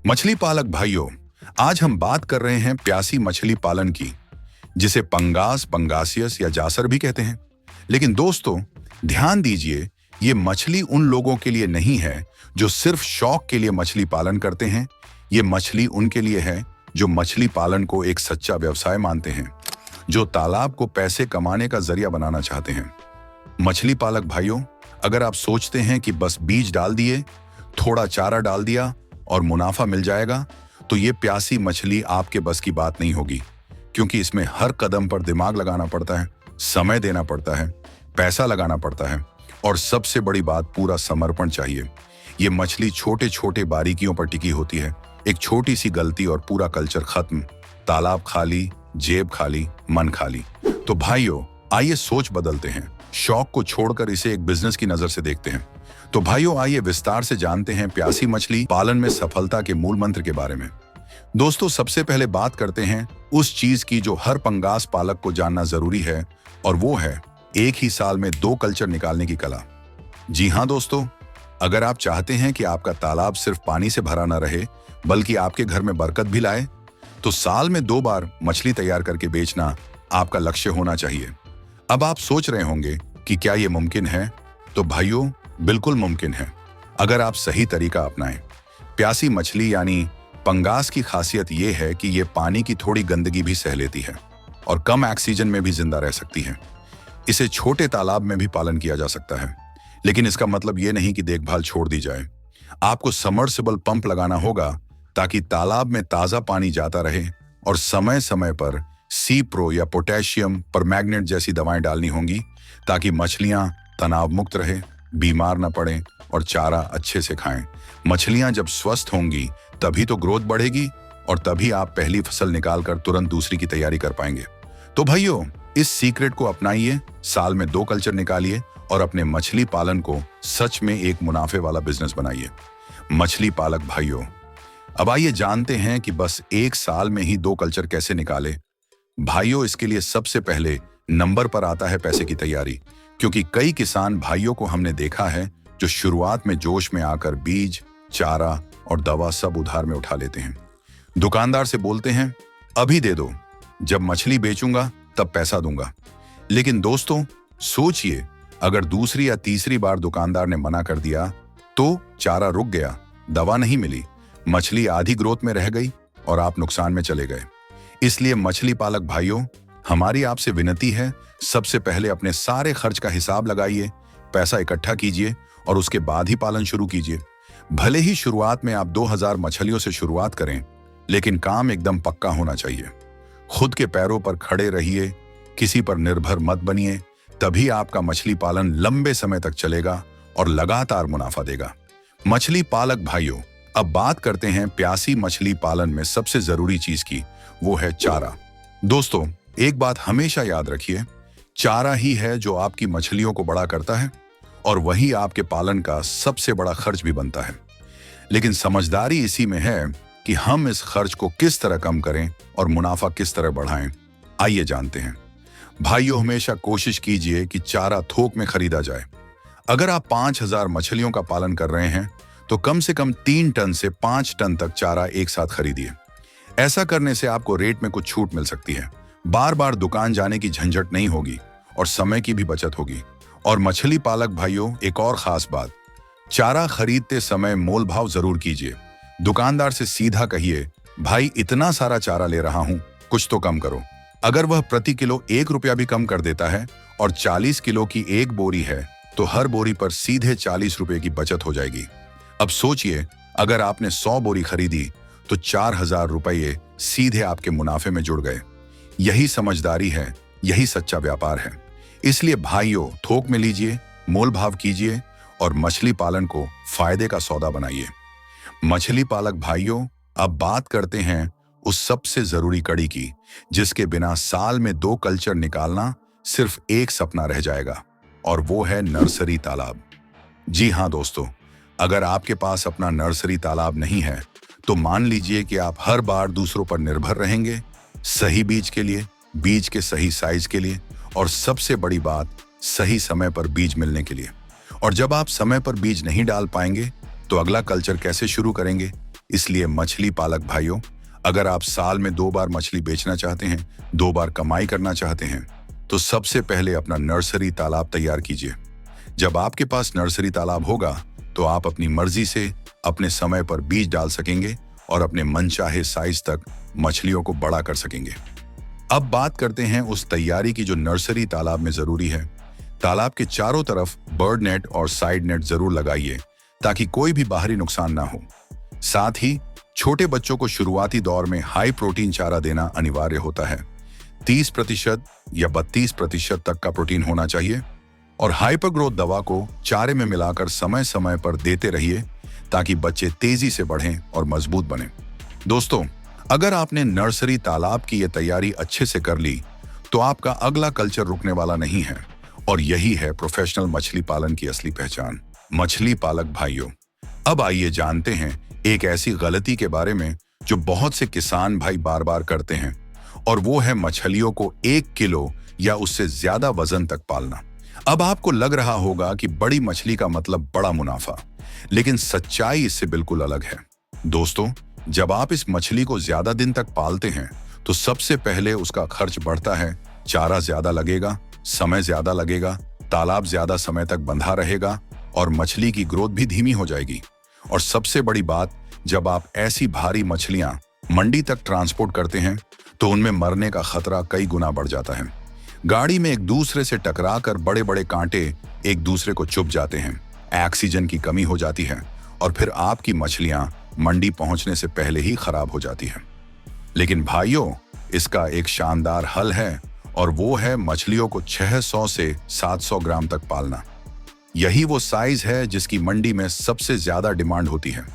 मछली पालक भाइयों, आज हम बात कर रहे हैं प्यासी मछली पालन की, जिसे पंगास, पंगासियस या जासर भी कहते हैं। लेकिन दोस्तों, ध्यान दीजिए, ये मछली उन लोगों के लिए नहीं है जो सिर्फ शौक के लिए मछली पालन करते हैं। ये मछली उनके लिए है जो मछली पालन को एक सच्चा व्यवसाय मानते हैं, जो तालाब को पैसे कमाने का जरिया बनाना चाहते हैं। मछली पालक भाइयों, अगर आप सोचते हैं कि बस बीज डाल दिए, थोड़ा चारा डाल दिया और मुनाफा मिल जाएगा, तो ये प्यासी मछली आपके बस की बात नहीं होगी, क्योंकि इसमें हर कदम पर दिमाग लगाना पड़ता है, समय देना पड़ता है, पैसा लगाना पड़ता है और सबसे बड़ी बात, पूरा समर्पण चाहिए। ये मछली छोटे छोटे बारीकियों पर टिकी होती है। एक छोटी सी गलती और पूरा कल्चर खत्म, तालाब खाली, जेब खाली, मन खाली। तो भाइयों, आइए सोच बदलते हैं, शौक को छोड़कर इसे एक बिजनेस की नजर से देखते हैं। तो भाइयों, आइए विस्तार से जानते हैं प्यासी मछली पालन में सफलता के मूल मंत्र के बारे में। दोस्तों, सबसे पहले बात करते हैं उस चीज की जो हर पंगास पालक को जानना जरूरी है, और वो है एक ही साल में 2 कल्चर निकालने की कला। जी हाँ दोस्तों, अगर आप चाहते हैं कि आपका तालाब सिर्फ पानी से भरा न रहे, बल्कि आपके घर में बरकत भी लाए, तो साल में 2 बार मछली तैयार करके बेचना आपका लक्ष्य होना चाहिए। अब आप सोच रहे होंगे कि क्या ये मुमकिन है? तो भाइयों, बिल्कुल मुमकिन है, अगर आप सही तरीका अपनाएं। प्यासी मछली यानी पंगास की खासियत ये है कि ये पानी की थोड़ी गंदगी भी सह लेती है और कम ऑक्सीजन में भी जिंदा रह सकती है। इसे छोटे तालाब में भी पालन किया जा सकता है, लेकिन इसका मतलब ये नहीं कि देखभाल छोड़ दी जाए। आपको सबमर्सिबल पंप लगाना होगा ताकि तालाब में ताजा पानी जाता रहे, और समय समय पर सी प्रो या पोटेशियम परमैंगनेट जैसी दवाएं डालनी होंगी, ताकि मछलियां तनाव मुक्त रहे, बीमार न पड़ें और चारा अच्छे से खाएं। मछलियां जब स्वस्थ होंगी तभी तो ग्रोथ बढ़ेगी, और तभी आप पहली फसल निकालकर तुरंत दूसरी की तैयारी कर पाएंगे। तो भाइयों, इस सीक्रेट को अपनाइए, साल में 2 कल्चर निकालिए और अपने मछली पालन को सच में एक मुनाफे वाला बिजनेस बनाइए। मछली पालक भाइयों, अब आइए जानते हैं कि बस एक साल में ही 2 कल्चर कैसे निकाले। भाइयों, इसके लिए सबसे पहले नंबर पर आता है पैसे की तैयारी, क्योंकि कई किसान भाइयों को हमने देखा है जो शुरुआत में जोश में आकर बीज, चारा और दवा सब उधार में उठा लेते हैं। दुकानदार से बोलते हैं, अभी दे दो, जब मछली बेचूंगा तब पैसा दूंगा। लेकिन दोस्तों, सोचिए, अगर दूसरी या तीसरी बार दुकानदार ने मना कर दिया तो चारा रुक गया, दवा नहीं मिली, मछली आधी ग्रोथ में रह गई और आप नुकसान में चले गए। इसलिए मछली पालक भाइयों, हमारी आपसे विनती है, सबसे पहले अपने सारे खर्च का हिसाब लगाइए, पैसा इकट्ठा कीजिए और उसके बाद ही पालन शुरू कीजिए। भले ही शुरुआत में आप 2000 मछलियों से शुरुआत करें, लेकिन काम एकदम पक्का होना चाहिए। खुद के पैरों पर खड़े रहिए, किसी पर निर्भर मत बनिए, तभी आपका मछली पालन लंबे समय तक चलेगा और लगातार मुनाफा देगा। मछली पालक भाइयों, अब बात करते हैं प्यासी मछली पालन में सबसे जरूरी चीज की, वो है चारा। दोस्तों, एक बात हमेशा याद रखिए, चारा ही है जो आपकी मछलियों को बड़ा करता है, और वही आपके पालन का सबसे बड़ा खर्च भी बनता है। लेकिन समझदारी इसी में है कि हम इस खर्च को किस तरह कम करें और मुनाफा किस तरह बढ़ाएं। आइए जानते हैं। भाइयों, हमेशा कोशिश कीजिए कि चारा थोक में खरीदा जाए। अगर आप 5000 मछलियों का पालन कर रहे हैं, तो कम से कम 3 टन से 5 टन तक चारा एक साथ खरीदिए। ऐसा करने से आपको रेट में कुछ छूट मिल सकती है, बार बार दुकान जाने की झंझट नहीं होगी और समय की भी बचत होगी। और मछली पालक भाइयों, एक और खास बात, चारा खरीदते समय मोल भाव जरूर कीजिए। दुकानदार से सीधा कहिए, भाई इतना सारा चारा ले रहा हूं, कुछ तो कम करो। अगर वह प्रति किलो 1 रुपया भी कम कर देता है और 40 किलो की एक बोरी है, तो हर बोरी पर सीधे 40 रुपए की बचत हो जाएगी। अब सोचिए, अगर आपने 100 बोरी खरीदी तो 4000 रुपये सीधे आपके मुनाफे में जुड़ गए। यही समझदारी है, यही सच्चा व्यापार है। इसलिए भाइयों, थोक में लीजिए, मोल भाव कीजिए और मछली पालन को फायदे का सौदा बनाइए। मछली पालक भाइयों, अब बात करते हैं उस सबसे जरूरी कड़ी की, जिसके बिना साल में 2 कल्चर निकालना सिर्फ एक सपना रह जाएगा, और वो है नर्सरी तालाब। जी हाँ दोस्तों, अगर आपके पास अपना नर्सरी तालाब नहीं है, तो मान लीजिए कि आप हर बार दूसरों पर निर्भर रहेंगे, सही बीज के लिए, बीज के सही साइज के लिए, और सबसे बड़ी बात, सही समय पर बीज मिलने के लिए। और जब आप समय पर बीज नहीं डाल पाएंगे, तो अगला कल्चर कैसे शुरू करेंगे? इसलिए मछली पालक भाइयों, अगर आप साल में 2 बार मछली बेचना चाहते हैं, 2 बार कमाई करना चाहते हैं, तो सबसे पहले अपना नर्सरी तालाब तैयार कीजिए। जब आपके पास नर्सरी तालाब होगा तो आप अपनी मर्जी से अपने समय पर बीज डाल सकेंगे और अपने मनचाहे साइज तक मछलियों को बड़ा कर सकेंगे। अब बात करते हैं उस तैयारी की जो नर्सरी तालाब में जरूरी है। तालाब के चारों तरफ बर्ड नेट और साइड नेट जरूर लगाइए ताकि कोई भी बाहरी नुकसान ना हो। साथ ही छोटे बच्चों को शुरुआती दौर में हाई प्रोटीन चारा देना अनिवार्य होता है। 30% या 32% तक का प्रोटीन होना चाहिए और हाइपर ग्रोथ दवा को चारे में मिलाकर समय समय पर देते रहिए ताकि बच्चे तेजी से बढ़ें और मजबूत बने। दोस्तों, अगर आपने नर्सरी तालाब की ये तैयारी अच्छे से कर ली तो आपका अगला कल्चर रुकने वाला नहीं है और यही है प्रोफेशनल मछली पालन की असली पहचान। मछली पालक भाइयों, अब आइए जानते हैं एक ऐसी गलती के बारे में जो बहुत से किसान भाई बार बार करते हैं, और वो है मछलियों को 1 किलो या उससे ज्यादा वजन तक पालना। अब आपको लग रहा होगा कि बड़ी मछली का मतलब बड़ा मुनाफा, लेकिन सच्चाई इससे बिल्कुल अलग है। दोस्तों, जब आप इस मछली को ज्यादा दिन तक पालते हैं तो सबसे पहले उसका खर्च बढ़ता है। चारा ज्यादा लगेगा, समय ज्यादा लगेगा, तालाब ज्यादा समय तक बंधा रहेगा और मछली की ग्रोथ भी धीमी हो जाएगी। और सबसे बड़ी बात, जब आप ऐसी भारी मछलियां मंडी तक ट्रांसपोर्ट करते हैं तो उनमें मरने का खतरा कई गुना बढ़ जाता है। गाड़ी में एक दूसरे से टकराकर बड़े बड़े कांटे एक दूसरे को चुभ जाते हैं, ऑक्सीजन की कमी हो जाती है और फिर आपकी मछलियां मंडी पहुंचने से पहले ही खराब हो जाती हैं। लेकिन भाइयों, इसका एक शानदार हल है और वो है मछलियों को 600 से 700 ग्राम तक पालना। यही वो साइज है जिसकी मंडी में सबसे ज्यादा डिमांड होती है।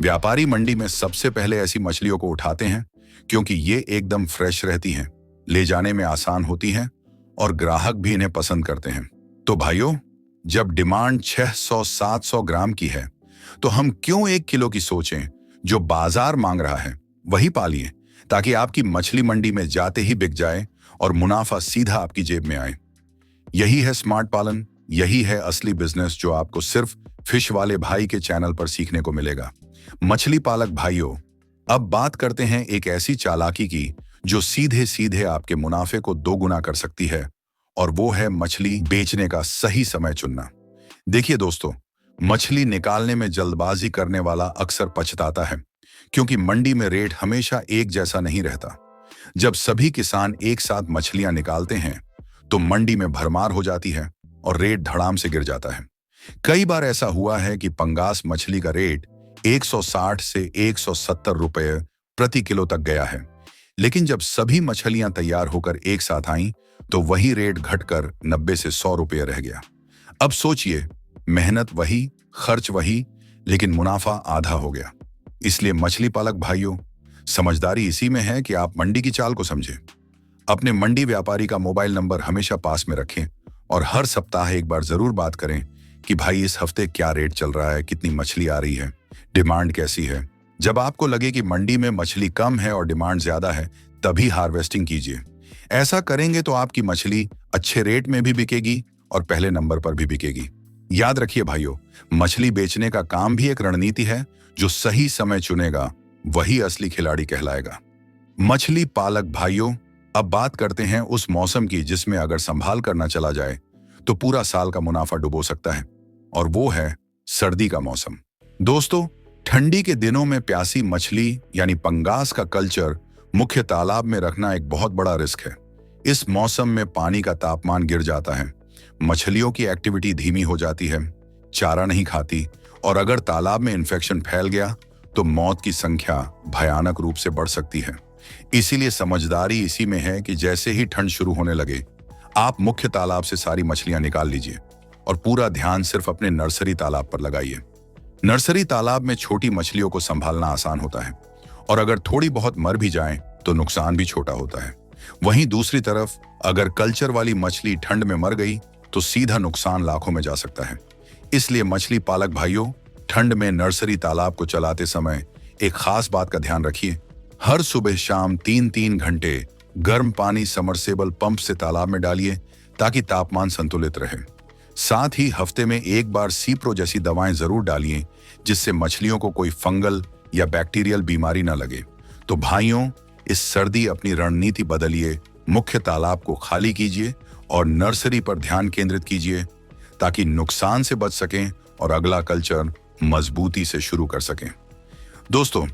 व्यापारी मंडी में सबसे पहले ऐसी मछलियों को उठाते हैं क्योंकि ये एकदम फ्रेश रहती हैं, ले जाने में आसान होती हैं और ग्राहक भी इन्हें पसंद करते हैं। तो भाइयों, जब डिमांड 600-700 ग्राम की है तो हम क्यों 1 किलो की सोचें? जो बाजार मांग रहा है वही पालिए ताकि आपकी मछली मंडी में जाते ही बिक जाए और मुनाफा सीधा आपकी जेब में आए। यही है स्मार्ट पालन, यही है असली बिजनेस जो आपको सिर्फ फिश वाले भाई के चैनल पर सीखने को मिलेगा। मछली पालक भाइयों, अब बात करते हैं एक ऐसी चालाकी की जो सीधे सीधे आपके मुनाफे को 2 गुना कर सकती है, और वो है मछली बेचने का सही समय चुनना। देखिए दोस्तों, मछली निकालने में जल्दबाजी करने वाला अक्सर पछताता है क्योंकि मंडी में रेट हमेशा एक जैसा नहीं रहता। जब सभी किसान एक साथ मछलियां निकालते हैं तो मंडी में भरमार हो जाती है और रेट धड़ाम से गिर जाता है। कई बार ऐसा हुआ है कि पंगास मछली का रेट 160 से 170 रुपए प्रति किलो तक गया है, लेकिन जब सभी मछलियां तैयार होकर एक साथ आईं तो वही रेट घटकर 90 से 100 रुपये रह गया। अब सोचिए, मेहनत वही, खर्च वही, लेकिन मुनाफा आधा हो गया। इसलिए मछली पालक भाइयों, समझदारी इसी में है कि आप मंडी की चाल को समझें। अपने मंडी व्यापारी का मोबाइल नंबर हमेशा पास में रखें और हर सप्ताह एक बार जरूर बात करें कि भाई इस हफ्ते क्या रेट चल रहा है, कितनी मछली आ रही है, डिमांड कैसी है। जब आपको लगे कि मंडी में मछली कम है और डिमांड ज्यादा है, तभी हार्वेस्टिंग कीजिए। ऐसा करेंगे तो आपकी मछली अच्छे रेट में भी बिकेगी और पहले नंबर पर भी बिकेगी। याद रखिए भाइयों, मछली बेचने का काम भी एक रणनीति है। जो सही समय चुनेगा वही असली खिलाड़ी कहलाएगा। मछली पालक भाइयों, अब बात करते हैं उस मौसम की जिसमें अगर संभाल कर न चला जाए तो पूरा साल का मुनाफा डुबो सकता है, और वो है सर्दी का मौसम। दोस्तों, ठंडी के दिनों में प्यासी मछली यानी पंगास का कल्चर मुख्य तालाब में रखना एक बहुत बड़ा रिस्क है। इस मौसम में पानी का तापमान गिर जाता है, मछलियों की एक्टिविटी धीमी हो जाती है, चारा नहीं खाती, और अगर तालाब में इन्फेक्शन फैल गया तो मौत की संख्या भयानक रूप से बढ़ सकती है। इसीलिए समझदारी इसी में है कि जैसे ही ठंड शुरू होने लगे, आप मुख्य तालाब से सारी मछलियां निकाल लीजिए और पूरा ध्यान सिर्फ अपने नर्सरी तालाब पर लगाइए। नर्सरी तालाब में छोटी मछलियों को संभालना आसान होता है और अगर थोड़ी बहुत मर भी जाएं तो नुकसान भी छोटा होता है। वहीं दूसरी तरफ अगर कल्चर वाली मछली ठंड में मर गई तो सीधा नुकसान लाखों में जा सकता है। इसलिए मछली पालक भाइयों, ठंड में नर्सरी तालाब को चलाते समय एक खास बात का ध्यान रखिए। हर सुबह शाम 3-3 घंटे गर्म पानी समरसेबल पंप से तालाब में डालिए ताकि तापमान संतुलित रहे। साथ ही हफ्ते में एक बार सीप्रो जैसी दवाएं जरूर डालिए जिससे मछलियों को कोई फंगल या बैक्टीरियल बीमारी न लगे। तो भाइयों, इस सर्दी अपनी रणनीति बदलिए, मुख्य तालाब को खाली कीजिए और नर्सरी पर ध्यान केंद्रित कीजिए ताकि नुकसान से बच सकें और अगला कल्चर मजबूती से शुरू कर सकें। दोस्तों,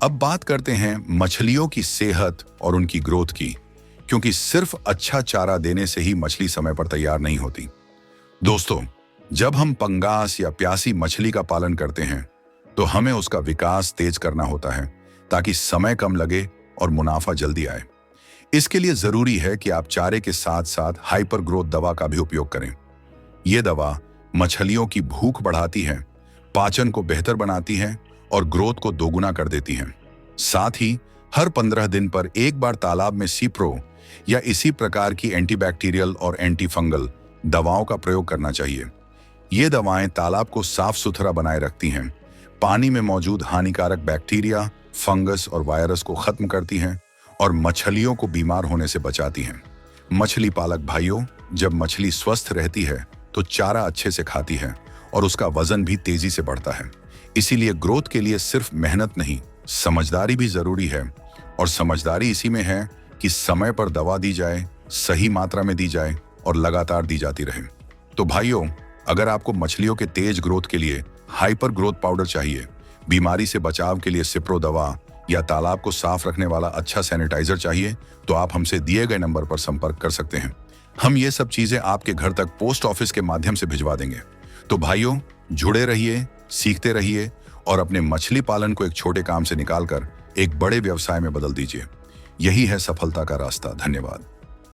अब बात करते हैं मछलियों की सेहत और उनकी ग्रोथ की, क्योंकि सिर्फ अच्छा चारा देने से ही मछली समय पर तैयार नहीं होती। दोस्तों, जब हम पंगास या प्यासी मछली का पालन करते हैं तो हमें उसका विकास तेज करना होता है ताकि समय कम लगे और मुनाफा जल्दी आए। इसके लिए जरूरी है कि आप चारे के साथ साथ हाइपर ग्रोथ दवा का भी उपयोग करें। यह दवा मछलियों की भूख बढ़ाती है, पाचन को बेहतर बनाती है और ग्रोथ को दोगुना कर देती है। साथ ही हर 15 दिन पर एक बार तालाब में सीप्रो या इसी प्रकार की एंटीबैक्टीरियल और एंटी फंगल दवाओं का प्रयोग करना चाहिए। ये दवाएं तालाब को साफ सुथरा बनाए रखती हैं, पानी में मौजूद हानिकारक बैक्टीरिया, फंगस और वायरस को खत्म करती हैं और मछलियों को बीमार होने से बचाती हैं। मछली पालक भाइयों, जब मछली स्वस्थ रहती है तो चारा अच्छे से खाती है और उसका वजन भी तेजी से बढ़ता है। इसीलिए ग्रोथ के लिए सिर्फ मेहनत नहीं, समझदारी भी जरूरी है। और समझदारी इसी में है कि समय पर दवा दी जाए, सही मात्रा में दी जाए और लगातार दी जाती रहे। तो भाइयों, अगर आपको मछलियों के तेज ग्रोथ के लिए हाइपर ग्रोथ पाउडर चाहिए, बीमारी से बचाव के लिए सिप्रो दवा या तालाब को साफ रखने वाला अच्छा सैनिटाइजर चाहिए, तो आप हमसे दिए गए नंबर पर संपर्क कर सकते हैं। हम ये सब चीजें आपके घर तक पोस्ट ऑफिस के माध्यम से भिजवा देंगे। तो भाइयों, जुड़े रहिए, सीखते रहिए और अपने मछली पालन को एक छोटे काम से निकालकर एक बड़े व्यवसाय में बदल दीजिए। यही है सफलता का रास्ता। धन्यवाद।